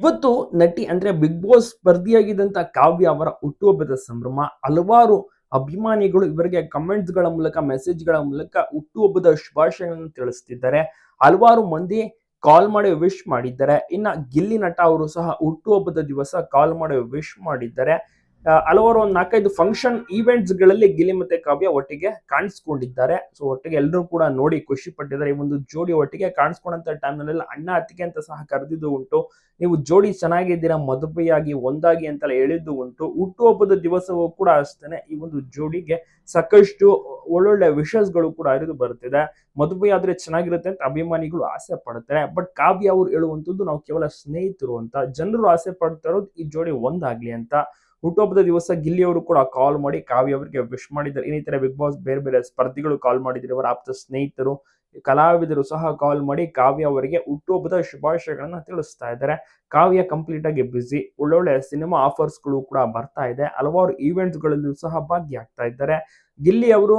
ಇವತ್ತು ನಟಿ ಅಂದ್ರೆ ಬಿಗ್ ಬಾಸ್ ಸ್ಪರ್ಧಿಯಾಗಿದ್ದಂತ ಕಾವ್ಯ ಅವರ ಹುಟ್ಟುಹಬ್ಬದ ಸಂಭ್ರಮ. ಹಲವಾರು ಅಭಿಮಾನಿಗಳು ಇವರಿಗೆ ಕಮೆಂಟ್ಸ್ ಗಳ ಮೂಲಕ, ಮೆಸೇಜ್ ಗಳ ಮೂಲಕ ಹುಟ್ಟುಹಬ್ಬದ ಶುಭಾಶಯಗಳನ್ನು ತಿಳಿಸ್ತಿದ್ದಾರೆ. ಹಲವಾರು ಮಂದಿ ಕಾಲ್ ಮಾಡಿ ವಿಶ್ ಮಾಡಿದ್ದಾರೆ. ಇನ್ನ ಗಿಲ್ಲಿ ನಟ ಅವರು ಸಹ ಹುಟ್ಟುಹಬ್ಬದ ದಿವಸ ಕಾಲ್ ಮಾಡಿ ವಿಶ್ ಮಾಡಿದ್ದಾರೆ. ಹಲವಾರು ಒಂದು 4-5 ಫಂಕ್ಷನ್ ಈವೆಂಟ್ಸ್ ಗಳಲ್ಲಿ ಗಿಲ್ಲಿ ಮತ್ತೆ ಕಾವ್ಯ ಒಟ್ಟಿಗೆ ಕಾಣಿಸ್ಕೊಂಡಿದ್ದಾರೆ. ಸೊ ಒಟ್ಟಿಗೆ ಎಲ್ಲರೂ ಕೂಡ ನೋಡಿ ಖುಷಿ ಪಟ್ಟಿದ್ದಾರೆ. ಈ ಒಂದು ಜೋಡಿ ಒಟ್ಟಿಗೆ ಕಾಣಿಸ್ಕೊಂಡಂತ ಟೈಮ್ ನಲ್ಲಿ ಅಣ್ಣ ಅತ್ತಿಗೆ ಅಂತ ಸಹ ಕರೆದಿದ್ದು ಉಂಟು. ನೀವು ಜೋಡಿ ಚೆನ್ನಾಗಿದ್ದೀರಾ, ಮದುವೆಯಾಗಿ ಒಂದಾಗಿ ಅಂತೆಲ್ಲ ಹೇಳಿದ್ದು ಉಂಟು. ಹುಟ್ಟುಹಬ್ಬದ ದಿವಸವೂ ಕೂಡ ಅಷ್ಟೇನೆ ಈ ಒಂದು ಜೋಡಿಗೆ ಸಾಕಷ್ಟು ಒಳ್ಳೊಳ್ಳೆ ವಿಷಸ್ಗಳು ಕೂಡ ಹರಿದು ಬರುತ್ತಿದೆ. ಮದುವೆ ಆದ್ರೆ ಚೆನ್ನಾಗಿರುತ್ತೆ ಅಂತ ಅಭಿಮಾನಿಗಳು ಆಸೆ ಪಡ್ತಾರೆ. ಬಟ್ ಕಾವ್ಯ ಅವರು ಹೇಳುವಂತದ್ದು ನಾವು ಕೇವಲ ಸ್ನೇಹಿತರು ಅಂತ. ಜನರು ಆಸೆ ಪಡ್ತಾ ಇರೋದು ಈ ಜೋಡಿ ಒಂದಾಗ್ಲಿ ಅಂತ. ಹುಟ್ಟುಹಬ್ಬದ ದಿವಸ ಗಿಲ್ಲಿ ಅವರು ಕೂಡ ಕಾಲ್ ಮಾಡಿ ಕಾವ್ಯ ಅವರಿಗೆ ವಿಶ್ ಮಾಡಿದ್ದಾರೆ. ಇನ್ನಿತರ ಬಿಗ್ ಬಾಸ್ ಬೇರೆ ಬೇರೆ ಸ್ಪರ್ಧಿಗಳು ಕಾಲ್ ಮಾಡಿದ್ದಾರೆ. ಅವರ ಆಪ್ತ ಸ್ನೇಹಿತರು, ಕಲಾವಿದರು ಸಹ ಕಾಲ್ ಮಾಡಿ ಕಾವ್ಯ ಅವರಿಗೆ ಹುಟ್ಟುಹಬ್ಬದ ಶುಭಾಶಯಗಳನ್ನ ತಿಳಿಸ್ತಾ ಇದ್ದಾರೆ. ಕಾವ್ಯ ಕಂಪ್ಲೀಟ್ ಆಗಿ ಬಿಸಿ. ಒಳ್ಳೊಳ್ಳೆ ಸಿನಿಮಾ ಆಫರ್ಸ್ ಗಳು ಕೂಡ ಬರ್ತಾ ಇದೆ. ಹಲವಾರು ಈವೆಂಟ್ಸ್ ಗಳಲ್ಲೂ ಸಹ ಭಾಗಿಯಾಗ್ತಾ ಇದ್ದಾರೆ. ಗಿಲ್ಲಿ ಅವರು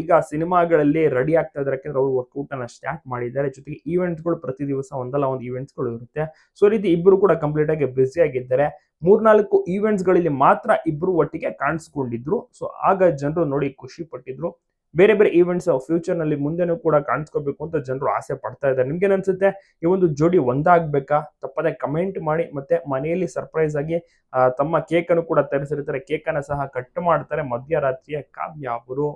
ಈಗ ಸಿನಿಮಾಗಳಲ್ಲಿ ರೆಡಿ ಆಗ್ತಾ ಇದ್ದಾರೆ. ಯಾಕಂದ್ರೆ ಅವರು ವರ್ಕೌಟ್ ಅನ್ನ ಸ್ಟಾರ್ಟ್ ಮಾಡಿದ್ದಾರೆ. ಜೊತೆಗೆ ಈವೆಂಟ್ಸ್ ಗಳು ಪ್ರತಿ ದಿವಸ ಒಂದಲ್ಲ ಒಂದು ಈವೆಂಟ್ಸ್ ಗಳು ಇರುತ್ತೆ. ಸೊ ಈ ರೀತಿ ಇಬ್ಬರು ಕೂಡ ಕಂಪ್ಲೀಟ್ ಆಗಿ ಬಿಸಿ ಆಗಿದ್ದಾರೆ. 3-4 ಈವೆಂಟ್ಸ್ ಗಳಲ್ಲಿ ಮಾತ್ರ ಇಬ್ರು ಒಟ್ಟಿಗೆ ಕಾಣಿಸ್ಕೊಂಡಿದ್ರು. ಸೊ ಆಗ ಜನರು ನೋಡಿ ಖುಷಿ ಪಟ್ಟಿದ್ರು. ಬೇರೆ ಬೇರೆ ಈವೆಂಟ್ಸ್ ಫ್ಯೂಚರ್ ನಲ್ಲಿ ಮುಂದೆನೂ ಕೂಡ ಕಾಣಿಸ್ಕೋಬೇಕು ಅಂತ ಜನರು ಆಸೆ ಪಡ್ತಾ ಇದ್ದಾರೆ. ನಿಮ್ಗೇನ್ ಅನ್ಸುತ್ತೆ? ಈ ಒಂದು ಜೋಡಿ ಒಂದಾಗ್ಬೇಕಾ? ತಪ್ಪದೆ ಕಮೆಂಟ್ ಮಾಡಿ. ಮತ್ತೆ ಮನೆಯಲ್ಲಿ ಸರ್ಪ್ರೈಸ್ ಆಗಿ ತಮ್ಮ ಕೇಕ್ ಅನ್ನು ಕೂಡ ತರಿಸಿರ್ತಾರೆ. ಕೇಕ್ ಅನ್ನ ಸಹ ಕಟ್ ಮಾಡ್ತಾರೆ ಮಧ್ಯರಾತ್ರಿಯ ಕಾವ್ಯ ಅವರು.